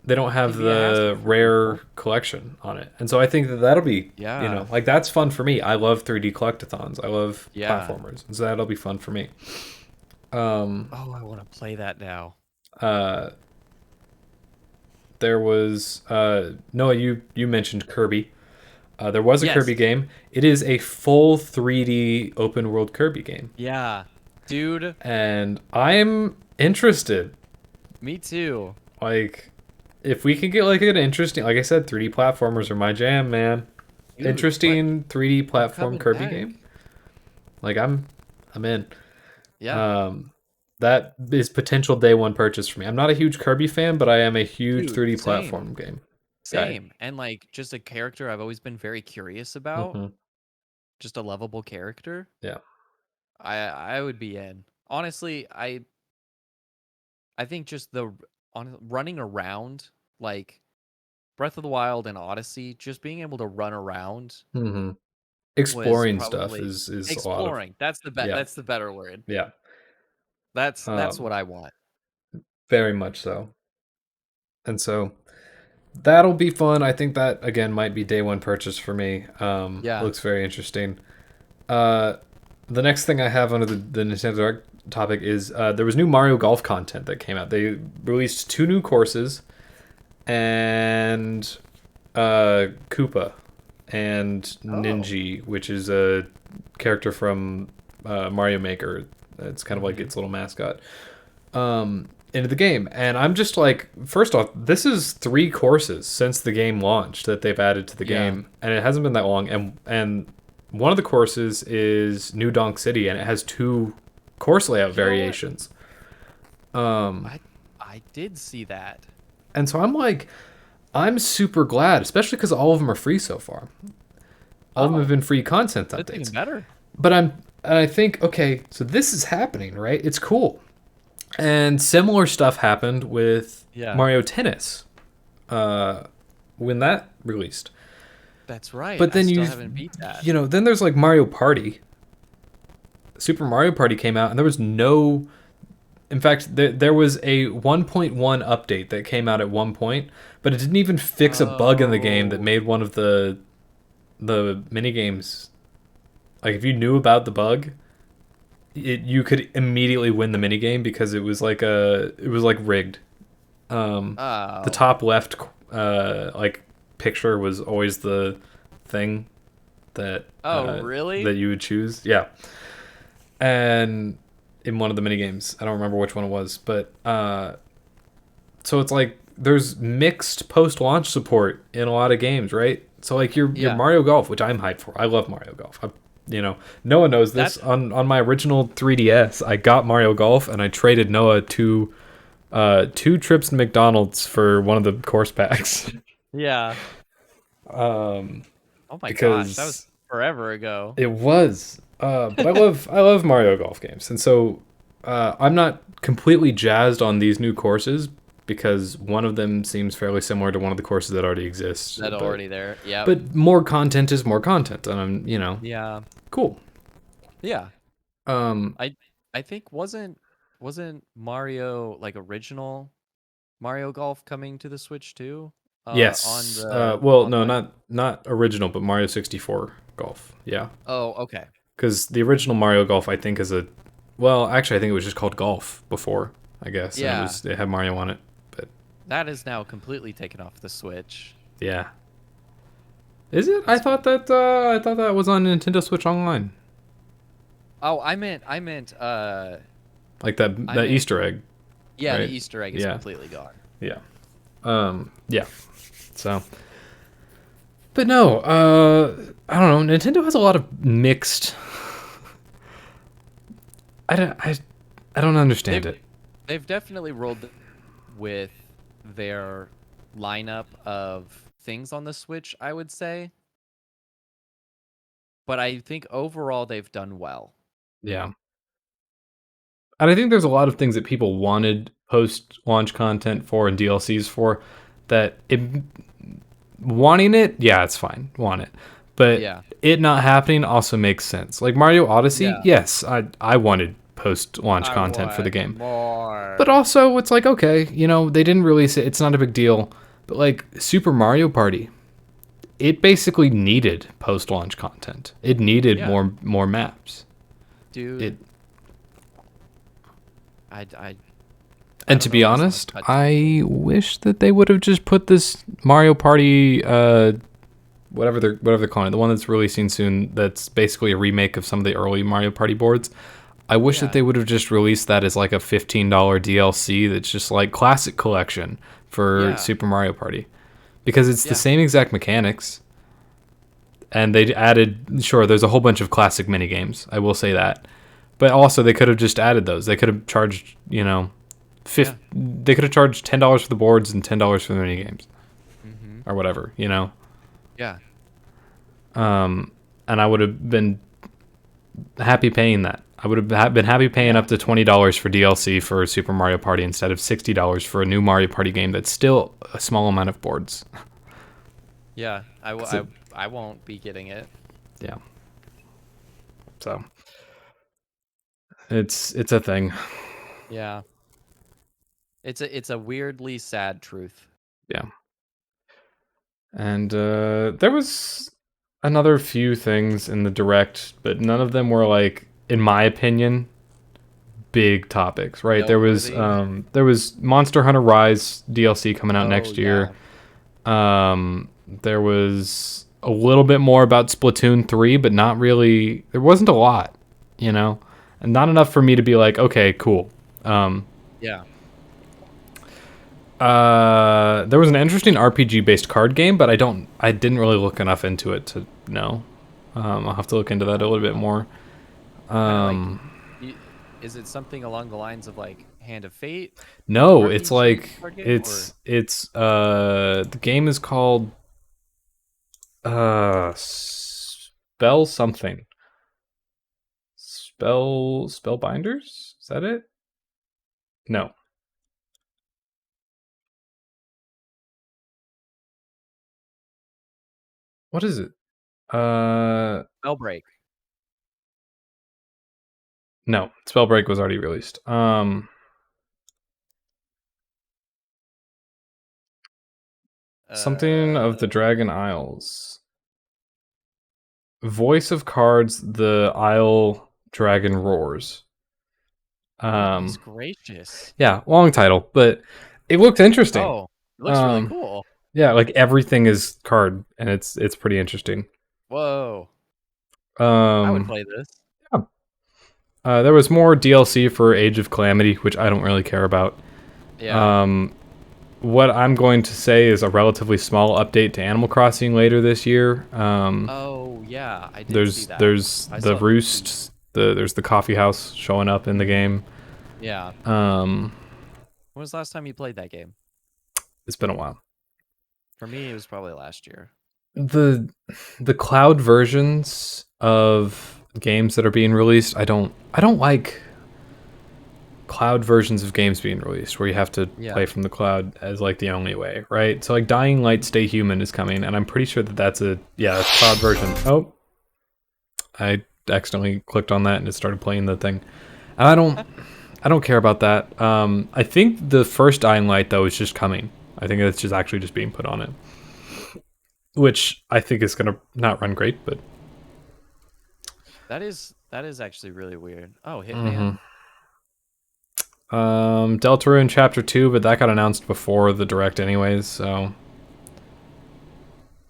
they don't have can be a hassle the for rare people. collection on it. And so I think that that'll be, Yeah. like that's fun for me. I love 3D collectathons. I love Yeah. platformers. And so that'll be fun for me. Um Oh, I want to play that now. uh there was Noah, you mentioned Kirby. There was a Yes. Kirby game. It is a full 3D open world Kirby game. Yeah. Dude, And I'm interested. me too. Like if we can get like an interesting, like I said, 3D platformers are my jam, man. Dude, Interesting 3D I'm platform coming Kirby back. game. Like I'm in. Yeah. That is potential day one purchase for me. I'm not a huge Kirby fan, but I am a huge Dude, 3D same. platform game guy. Same. And like just a character I've always been very curious about, Hmm. just a lovable character. Yeah. I would be in. Honestly, I think just the on running around like Breath of the Wild and Odyssey, just being able to run around Mm-hmm. was Exploring stuff probably is a lot of exploring. That's yeah, that's the better word. yeah. That's what Um, I want. very much so. And so that'll be fun. I think that again might be day one purchase for me. Yeah. Looks very interesting. Uh, the next thing I have under the Nintendo Direct topic is there was new Mario Golf content that came out. They released 2 new courses and Koopa and Oh. Ninji, which is a character from Mario Maker. It's kind of like Mhm. its little mascot. Into the game, and I'm just like, first off, this is 3 courses since the game launched that they've added to the Yeah. game, and it hasn't been that long. And one of the courses is New Donk City, and it has 2 course layout You know what? variations. Um, I did see that. and so I'm like, I'm super glad, especially because all of them are free so far. All of them have Oh, been free content that's even updates. better. But I think, okay, so this is happening, right? It's cool. And similar stuff happened with Yeah. Mario Tennis when that released. That's right. But I then still haven't beat that. then there's like Mario Party. Super Mario Party came out, and there was no. In fact, there was a 1.1 update that came out at one point, but it didn't even fix a bug in the game that Oh. made one of the mini games. Like if you knew about the bug, you could immediately win the mini game because it was like rigged. The Oh. top left like picture was always the thing that Oh, really? that you would choose. Yeah. And in one of the mini games, I don't remember which one it was, but so it's like there's mixed post-launch support in a lot of games, right? So like your Yeah. Mario Golf, which I'm hyped for. I love Mario Golf. No one knows this. That On my original 3DS, I got Mario Golf and I traded Noah to 2 trips to McDonald's for one of the course packs. Yeah. um, Oh my gosh, that was because forever ago. it was. But I love Mario Golf games, and so I'm not completely jazzed on these new courses because one of them seems fairly similar to one of the courses that already exists. That already there. Yeah. But more content is more content, and I'm Yeah. cool. Yeah. Um, I think wasn't Mario like original Mario Golf coming to the Switch too? yes. On Well, no, the not original, but Mario 64 Golf. Yeah. Oh, okay. Because the original Mario Golf, I think, actually, I think it was just called Golf before, I guess. And Yeah. it had Mario on it. But That is now completely taken off the Switch. yeah. Is it? I thought that was on Nintendo Switch Online. Oh, I meant Like that I meant Easter egg. yeah, Right? the Easter egg is Yeah. completely gone. Yeah. Yeah. So. But no, I don't know. Nintendo has a lot of mixed. I don't understand They've it. they've definitely rolled with their lineup of things on the Switch, I would say. But I think overall they've done well. Yeah. And I think there's a lot of things that people wanted post-launch content for and DLCs for that wanting it, yeah, it's fine. Want it. But Yeah. it not happening also makes sense. Like Mario Odyssey, Yeah. yes, I wanted post-launch I content for the want game. more. But also it's like, okay, they didn't release it. It's not a big deal. But like Super Mario Party, it basically needed post-launch content. It needed Yeah. more maps. Dude, It I And don't to know be if this one's honest, cut- I wish that they would have just put this Mario Party, whatever they're calling it, the one that's releasing soon. That's basically a remake of some of the early Mario Party boards. I wish Yeah. that they would have just released that as like a $15 DLC. That's just like classic collection for Yeah. Super Mario Party, because it's Yeah. the same exact mechanics. And they added, sure, there's a whole bunch of classic mini games. I will say that, but also they could have just added those. They could have charged, they could have charged $10 for the boards and $10 for the mini games, or whatever, Yeah. And I would have been happy paying that. I would have been happy paying up to $20 for DLC for Super Mario Party instead of $60 for a new Mario Party game that's still a small amount of boards. Yeah, Cause it, I won't be getting it. yeah. So it's a thing. Yeah. It's a weirdly sad truth. Yeah. And there was another few things in the direct, but none of them were like, in my opinion, big topics, right? Noteworthy. There was Monster Hunter Rise DLC coming out Oh next year. yeah. There was a little bit more about Splatoon 3, but not really. There wasn't a lot, you know, and not enough for me to be like, okay, cool. Yeah. There was an interesting RPG based card game, but I didn't really look enough into it to know. I'll have to look into that a little bit more. Kind of like, is it something along the lines of like Hand of Fate No, it's RPG like card game, or it's the game is called Spell something. Spellbinders? Is that it? No. What is it? Spellbreak? No. Spellbreak was already released. Something of the Dragon Isles. Voice of Cards, the Isle Dragon Roars. Goodness gracious. Yeah, long title, but it looks interesting. Oh, it looks really cool. Yeah, like everything is card, and it's pretty interesting. Whoa. I would play this. Yeah. There was more DLC for Age of Calamity, which I don't really care about. Yeah. What I'm going to say is a relatively small update to Animal Crossing later this year. Oh yeah, I did see that. There's I the saw roost, there's the coffee house showing up in the game. Yeah. Um, When was the last time you played that game? it's been a while. For me, it was probably last year. The cloud versions of games that are being released, I don't like cloud versions of games being released where you have to Yeah. play from the cloud as like the only way, right? So like Dying Light Stay Human is coming, and I'm pretty sure that that's a cloud version. Oh, I accidentally clicked on that and it started playing the thing. And I don't care about that. I think the first Dying Light though is just coming. I think it's just actually just being put on it, which I think is gonna not run great, but that is actually really weird. Oh, Hitman. Deltarune Chapter 2, but that got announced before the direct anyways, so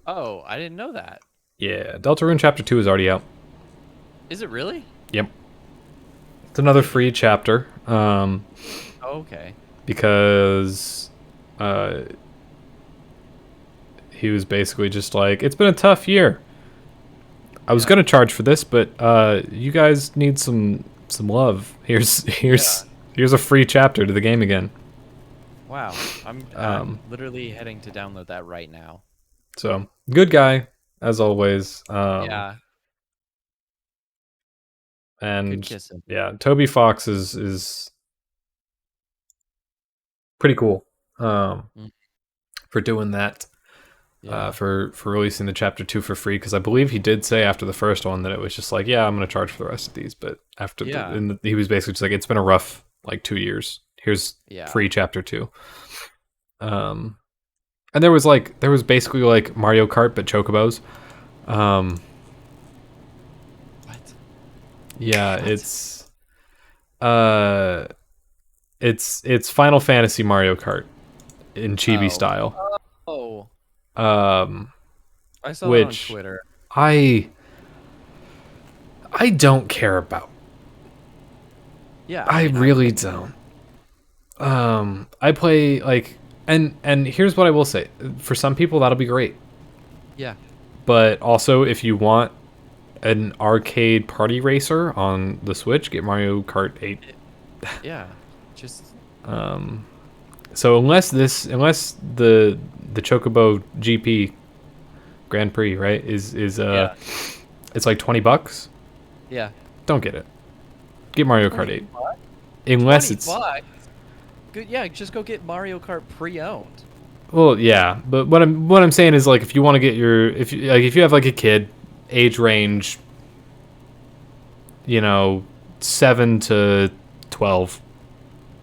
Oh, I didn't know that. yeah, Deltarune Chapter 2 is already out. Is it really? Yep. It's another free chapter. Oh, okay. Because he was basically just like, it's been a tough year. I was gonna charge for this, but you guys need some love. Here's a free chapter to the game again. Wow. I'm literally heading to download that right now. So good guy as always. Yeah. And Good kissing. yeah, Toby Fox is pretty cool for doing that. Yeah. For releasing the chapter 2 for free, because I believe he did say after the first one that it was just like, yeah, I'm gonna charge for the rest of these, but after he was basically just like, it's been a rough like 2 years. Here's free chapter 2. And there was basically like Mario Kart but chocobos. What? Yeah, it's Final Fantasy Mario Kart in chibi style. Oh. I saw that on Twitter. I don't care about. Yeah, I really don't. I play like, and here's what I will say. For some people, that'll be great. Yeah. But also, if you want an arcade party racer on the Switch, get Mario Kart 8. Yeah. Just. So unless the Chocobo GP Grand Prix, right, is it's like $20. Yeah. Don't get it. Get Mario Kart 8. What? Unless it's $20? Good. Yeah, just go get Mario Kart pre-owned. Well, yeah, but what I'm saying is, like, if you want to get your, if you have like a kid, age range, 7 to 12,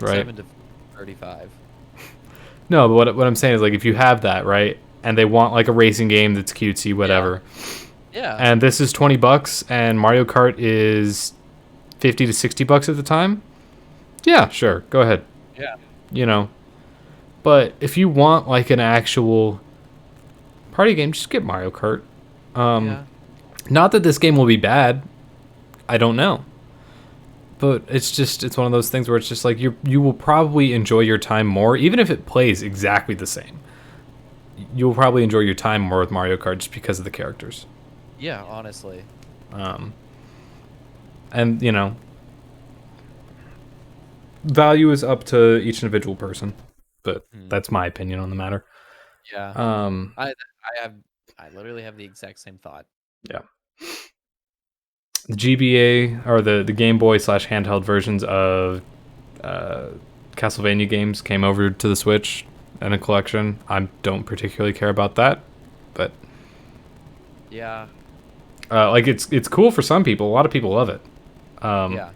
right? 7 to 35. No, but what I'm saying is, like, if you have that, right, and they want like a racing game that's cutesy, whatever, Yeah. and this is $20, and Mario Kart is $50 to $60 at the time, yeah, sure, go ahead. Yeah. But if you want like an actual party game, just get Mario Kart. Yeah. Not that this game will be bad, I don't know. But it's one of those things where it's just like you will probably enjoy your time more, even if it plays exactly the same. You'll probably enjoy your time more with Mario Kart just because of the characters. Yeah, honestly. And value is up to each individual person, but that's my opinion on the matter. Yeah. I literally have the exact same thought. Yeah. The GBA, or the Game Boy / handheld versions of Castlevania games came over to the Switch in a collection. I don't particularly care about that, but yeah, like it's cool for some people. A lot of people love it. Yeah.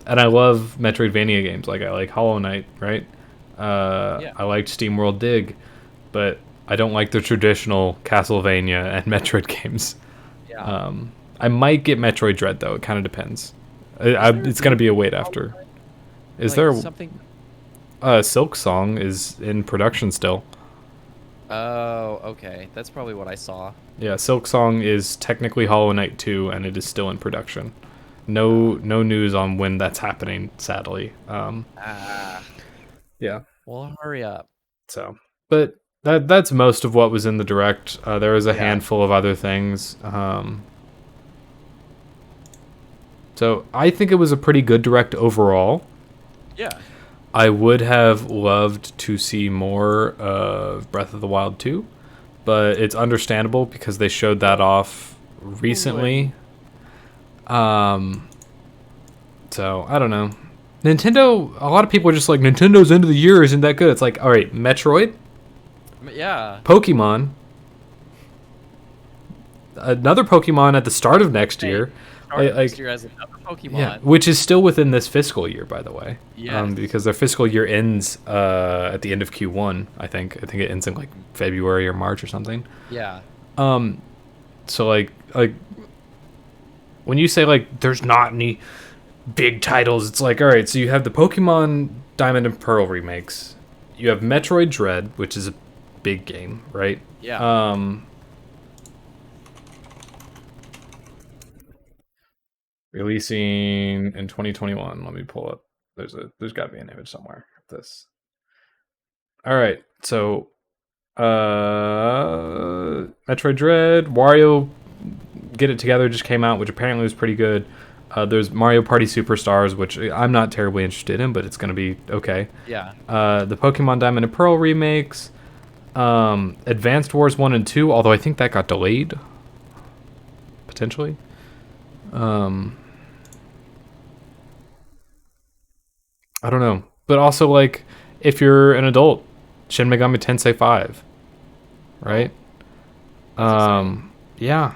And I love Metroidvania games. Like, I like Hollow Knight, right? Yeah. I liked SteamWorld Dig, but I don't like the traditional Castlevania and Metroid games. Yeah. I might get Metroid Dread, though. It kind of depends. It's going to be a wait after. Is Like there something? Silk Song is in production still. Oh, okay. That's probably what I saw. Yeah, Silk Song is technically Hollow Knight 2, and it is still in production. No news on when that's happening, sadly. Yeah. Well, hurry up. So, but that's most of what was in the direct. There was a Yeah. handful of other things. So I think it was a pretty good direct overall. Yeah. I would have loved to see more of Breath of the Wild 2, but it's understandable because they showed that off recently. So I don't know. Nintendo, a lot of people are just like, Nintendo's end of the year isn't that good. It's like, all right, Metroid, Yeah. Pokemon, another Pokemon at the start of next year. Next year has another Pokemon. Yeah, which is still within this fiscal year, by the way. Yes. Because their fiscal year ends at the end of Q1, I think. I think it ends in like February or March or something. Yeah. So like when you say like there's not any big titles, it's like, all right, so you have the Pokemon Diamond and Pearl remakes. You have Metroid Dread, which is a big game, right? Yeah. Releasing in 2021. Let me pull up. There's got to be an image somewhere of this. All right, so Metroid Dread, Wario Get It Together just came out, which apparently was pretty good. There's Mario Party Superstars, which I'm not terribly interested in, but it's going to be okay. Yeah. The Pokemon Diamond and Pearl remakes, Advanced Wars 1 and 2, although I think that got delayed, potentially. I don't know. But also, like, if you're an adult, Shin Megami Tensei 5, right? Yeah.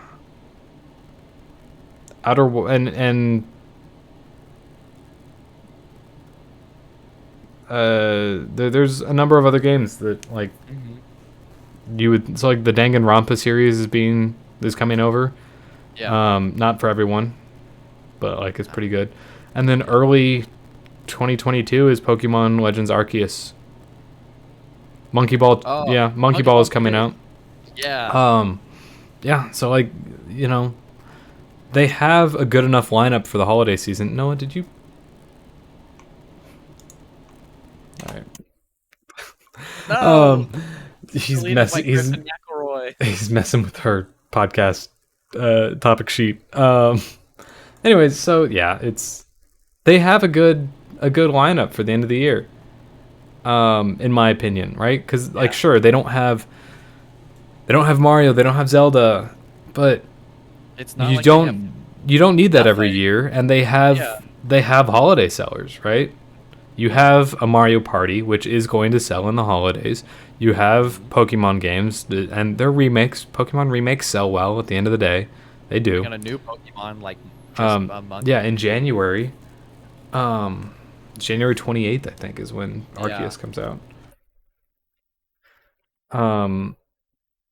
There's a number of other games that, like, you would, so like the Danganronpa series is coming over. Yeah. Not for everyone, but like it's pretty good. And then early 2022 is Pokemon Legends Arceus. Monkey Ball, yeah, Monkey Ball is coming out. Yeah. Yeah, so like, they have a good enough lineup for the holiday season. Noah, did you? All right. No. He's messing. He's messing with her podcast topic sheet. Anyways, so yeah, they have a good lineup for the end of the year. In my opinion, right? Because like, sure, they don't have Mario, they don't have Zelda, but it's not you don't need that every year, and they have holiday sellers, right? You have a Mario Party, which is going to sell in the holidays. You have Pokemon games, and they're remakes. Pokemon remakes sell well at the end of the day. They We do. got a new Pokemon like just a month. Yeah, in January. January 28th, I think, is when Yeah. Arceus comes out.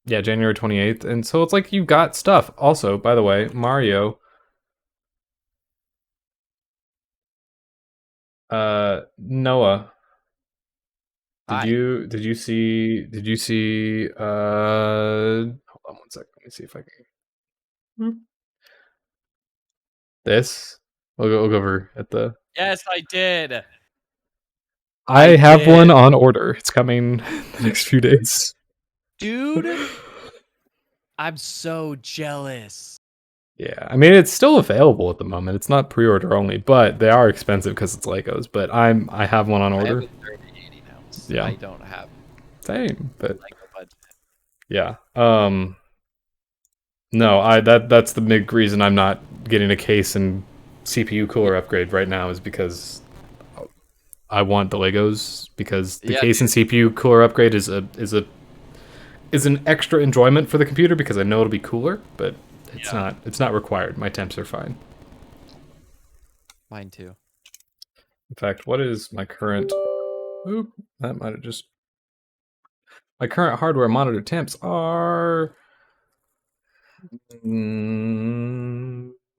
Yeah, January 28th. And so it's like you got stuff. Also, by the way, Mario. Noah, Hi. did you see hold on one second. Let me see if I can this. We'll go over at the Yes, I did. I have one on order. It's coming the next few days. Dude, I'm so jealous. Yeah, I mean it's still available at the moment. It's not pre-order only, but they are expensive because it's Legos. But I have one on I have order. a 3080 now. Yeah, I don't have same, but Lego budget. yeah. No, that's the big reason I'm not getting a case and CPU cooler upgrade right now is because I want the Legos because the Yeah, case and CPU cooler upgrade is an extra enjoyment for the computer because I know it'll be cooler, but it's not required. My temps are fine. Mine too. In fact, what is my current oop, that might have just my current hardware monitor temps are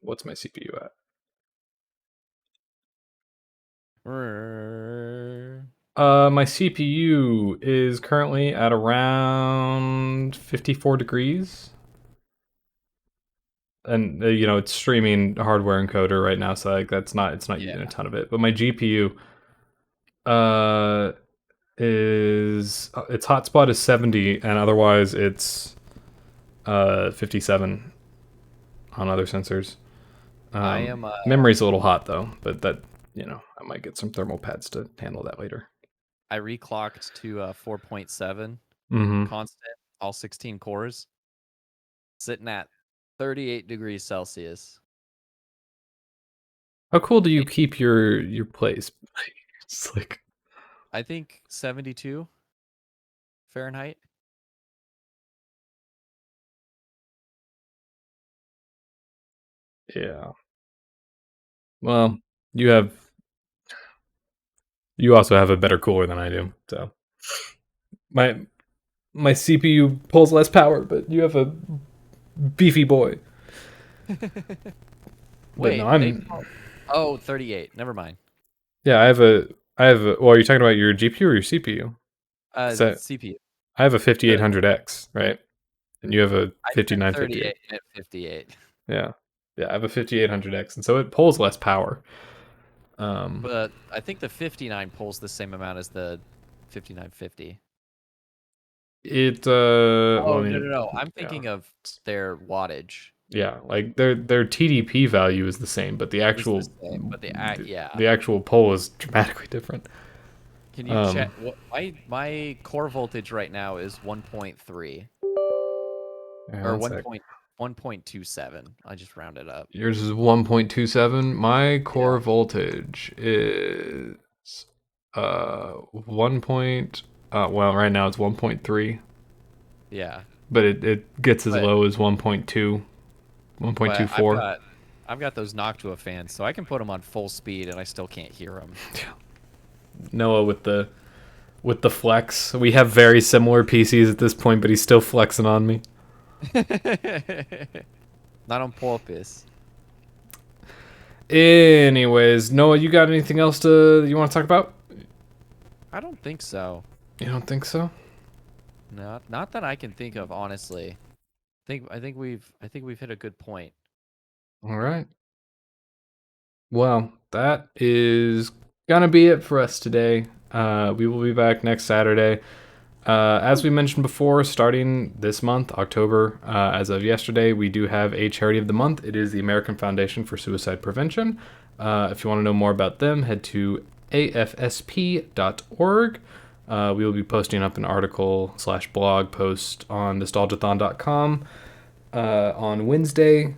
what's my CPU at? My CPU is currently at around 54 degrees. And you know, it's streaming hardware encoder right now, so like it's not using a ton of it. But my GPU is its hotspot is 70 and otherwise it's 57 on other sensors. I am memory's a little hot though, but that, you know, I might get some thermal pads to handle that later. I reclocked to 4.7 constant, all 16 cores, sitting at 38 degrees Celsius. How cool do you keep your place? It's like I think 72 Fahrenheit. Yeah. Well, you also have a better cooler than I do, so my CPU pulls less power, but you have a beefy boy. Wait, no, 38. Never mind. Yeah, I have a well, are you talking about your GPU or your CPU? CPU. I have a 5800X, right? And you have a 5950. 38 at 58. Yeah. Yeah, I have a 5800X, and so it pulls less power. But I think the 59 pulls the same amount as the 5950. No. I'm thinking of their wattage. Yeah, like their TDP value is the same, but the actual the actual pull is dramatically different. Can you check my core voltage right now is 1.3 or 1.27. I just rounded up. Yours is 1.27. My core voltage is 1. Well, right now it's 1.3. Yeah. But it gets as low as 1.2, 1.24. I've got those Noctua fans, so I can put them on full speed and I still can't hear them. Noah with the flex. We have very similar PCs at this point, but he's still flexing on me. Not on purpose. Anyways, Noah, you got anything else you want to talk about? I don't think so. You don't think so? Not that I can think of, honestly. I think we've hit a good point. All right. Well, that is gonna be it for us today. We will be back next Saturday. As we mentioned before, starting this month, October, as of yesterday, we do have a charity of the month. It is the American Foundation for Suicide Prevention. If you want to know more about them, head to afsp.org. We will be posting up an article/blog post on nostalgiathon.com on Wednesday.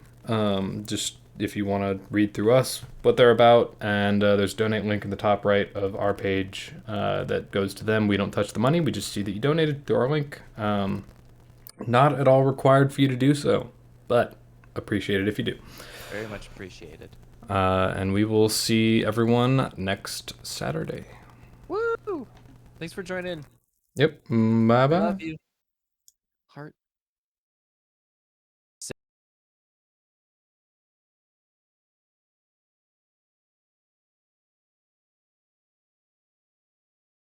Just if you want to read through us, what they're about, and there's a donate link in the top right of our page that goes to them. We don't touch the money. We just see that you donated through our link. Not at all required for you to do so, but appreciate it if you do. Very much appreciated. And we will see everyone next Saturday. Woo! Thanks for joining in. Yep. Bye-bye. Love you.